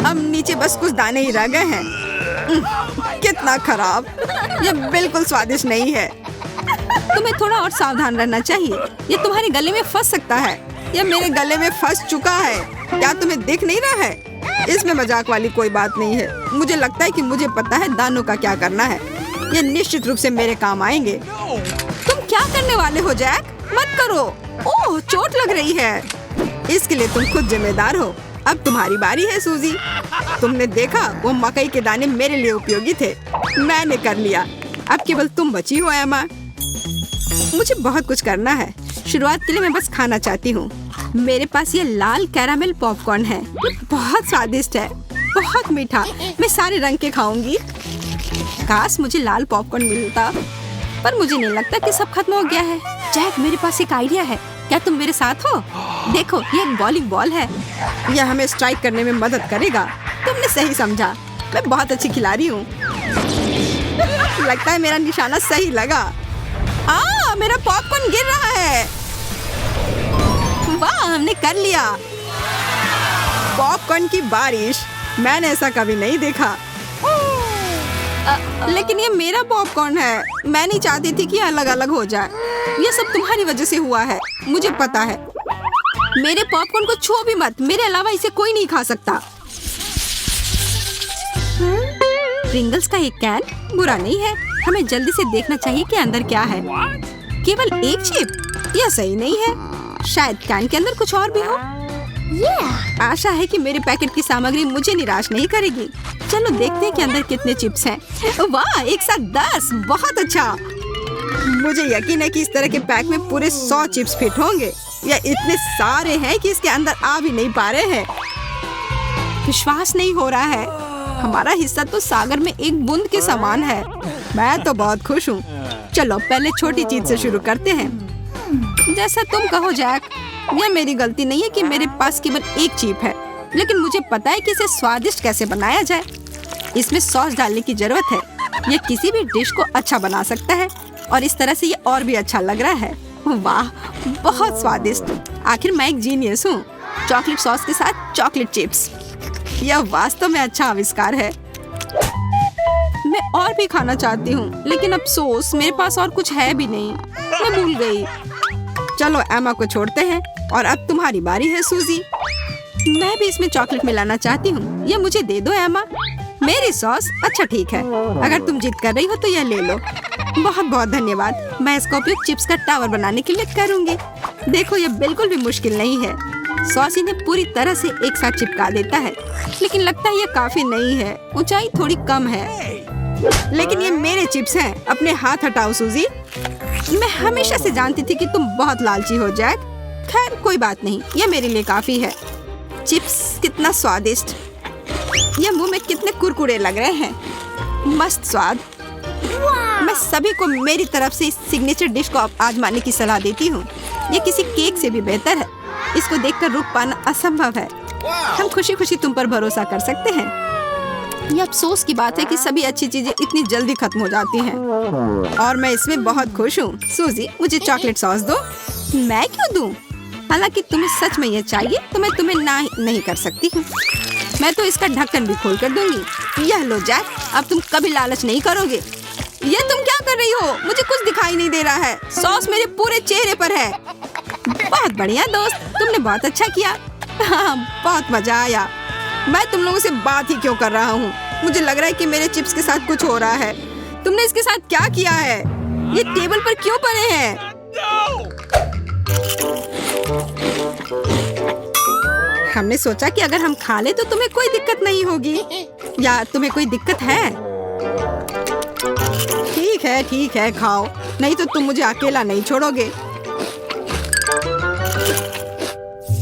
अब नीचे बस कुछ दाने ही रह गए हैं। कितना खराब। यह बिल्कुल स्वादिष्ट नहीं है। तुम्हें थोड़ा और सावधान रहना चाहिए। यह तुम्हारे गले में फंस सकता है। यह मेरे गले में फंस चुका है। क्या तुम्हें दिख नहीं रहा है? इसमें मजाक वाली कोई बात नहीं है। मुझे लगता है कि मुझे पता है दानों का क्या करना है। ये निश्चित रूप से मेरे काम आएंगे। तुम क्या करने वाले हो जैक? मत करो। ओह, चोट लग रही है। इसके लिए तुम खुद जिम्मेदार हो। अब तुम्हारी बारी है सूजी। तुमने देखा, वो मकई के दाने मेरे लिए उपयोगी थे। मैंने कर लिया। अब केवल तुम बची हो एमा। मुझे बहुत कुछ करना है। शुरुआत के लिए मैं बस खाना चाहती हूँ। मेरे पास ये लाल कैरामेल पॉपकॉर्न है। ये बहुत स्वादिष्ट है, बहुत मीठा। मैं सारे रंग के खाऊंगी। काश मुझे लाल पॉपकॉर्न मिलता, पर मुझे नहीं लगता कि सब खत्म हो गया है। जैक, मेरे पास एक आइडिया है। क्या तुम मेरे साथ हो? देखो, ये एक बॉलिंग बॉल है। यह हमें स्ट्राइक करने में मदद करेगा। तुमने सही समझा। मैं बहुत अच्छी खिलाड़ी हूँ। लगता है मेरा निशाना सही लगा। मेरा पॉपकॉर्न गिर रहा है। वाह, हमने कर लिया। पॉपकॉर्न की बारिश। मैंने ऐसा कभी नहीं देखा। लेकिन ये मेरा पॉपकॉर्न है। मैं नहीं चाहती थी कि अलग अलग हो जाए। ये सब तुम्हारी वजह से हुआ है, मुझे पता है। मेरे पॉपकॉर्न को छुओ भी मत। मेरे अलावा इसे कोई नहीं खा सकता। प्रिंगल्स का एक कैन बुरा नहीं है। हमें जल्दी से देखना चाहिए कि अंदर क्या है। केवल एक चिप? यह सही नहीं है। शायद कैन के अंदर कुछ और भी हो। आशा है कि मेरे पैकेट की सामग्री मुझे निराश नहीं करेगी। चलो देखते हैं कि अंदर कितने चिप्स हैं। वाह, एक साथ 10। बहुत अच्छा। मुझे यकीन है कि इस तरह के पैक में पूरे 100 चिप्स फिट होंगे। यह इतने सारे हैं कि इसके अंदर आ भी नहीं पा रहे हैं। विश्वास नहीं हो रहा है। हमारा हिस्सा तो सागर में एक बूंद के समान है। मैं तो बहुत खुश हूँ। चलो पहले छोटी चीज से शुरू करते हैं। जैसा तुम कहो जैक। यह मेरी गलती नहीं है कि मेरे पास केवल एक चिप है, लेकिन मुझे पता है कि इसे स्वादिष्ट कैसे बनाया जाए। इसमें सॉस डालने की जरूरत है। यह किसी भी डिश को अच्छा बना सकता है और इस तरह से ये और भी अच्छा लग रहा है। वाह, बहुत स्वादिष्ट। आखिर मैं एक जीनियस हूँ। चॉकलेट सॉस के साथ चॉकलेट चिप्स। यह वास्तव में अच्छा आविष्कार है। मैं और भी खाना चाहती हूँ, लेकिन अफसोस मेरे पास और कुछ है भी नहीं। मैं भूल गई। चलो एमा को छोड़ते हैं और अब तुम्हारी बारी है सूजी। मैं भी इसमें चॉकलेट मिलाना चाहती हूँ। ये मुझे दे दो एमा। मेरी सॉस? अच्छा ठीक है, अगर तुम जिद कर रही हो तो यह ले लो। बहुत बहुत धन्यवाद। मैं इसका उपयोग चिप्स का टावर बनाने के लिए करूंगी। देखो, यह बिल्कुल भी मुश्किल नहीं है। सॉस इन्हें पूरी तरह से एक साथ चिपका देता है, लेकिन लगता है यह काफी नहीं है। ऊंचाई थोड़ी कम है, लेकिन ये मेरे चिप्स हैं। अपने हाथ हटाओ सूजी। मैं हमेशा से जानती थी कि तुम बहुत लालची हो जैक। खैर कोई बात नहीं, यह मेरे लिए काफी है। चिप्स कितना स्वादिष्ट, यह मुंह में कितने कुरकुरे लग रहे हैं। मस्त स्वाद। मैं सभी को मेरी तरफ से इस सिग्नेचर डिश को आजमाने की सलाह देती हूँ। यह किसी केक से भी बेहतर है। इसको देखकर रुक पाना असंभव है। हम खुशी खुशी तुम पर भरोसा कर सकते हैं। यह अफसोस की बात है कि सभी अच्छी चीजें इतनी जल्दी खत्म हो जाती हैं, और मैं इसमें बहुत खुश हूँ। सूजी, मुझे चॉकलेट सॉस दो। मैं क्यों दूँ? हालांकि तुम्हें सच में यह चाहिए तो मैं तुम्हें ना नहीं कर सकती हूँ। मैं तो इसका ढक्कन भी खोल कर दूंगी। यह लो जैक, अब तुम कभी लालच नहीं करोगे। ये तुम क्या कर रही हो? मुझे कुछ दिखाई नहीं दे रहा है। सॉस मेरे पूरे चेहरे पर है। बहुत बढ़िया दोस्त, तुमने बहुत अच्छा किया। हाँ, बहुत मजा आया। मैं तुम लोगों से बात ही क्यों कर रहा हूँ? मुझे लग रहा है कि मेरे चिप्स के साथ कुछ हो रहा है। तुमने इसके साथ क्या किया है? ये टेबल पर क्यों पड़े हैं? हमने सोचा कि अगर हम खा ले तो तुम्हें कोई दिक्कत नहीं होगी। या तुम्हें कोई दिक्कत है? ठीक है, खाओ, नहीं तो तुम मुझे अकेला नहीं छोड़ोगे।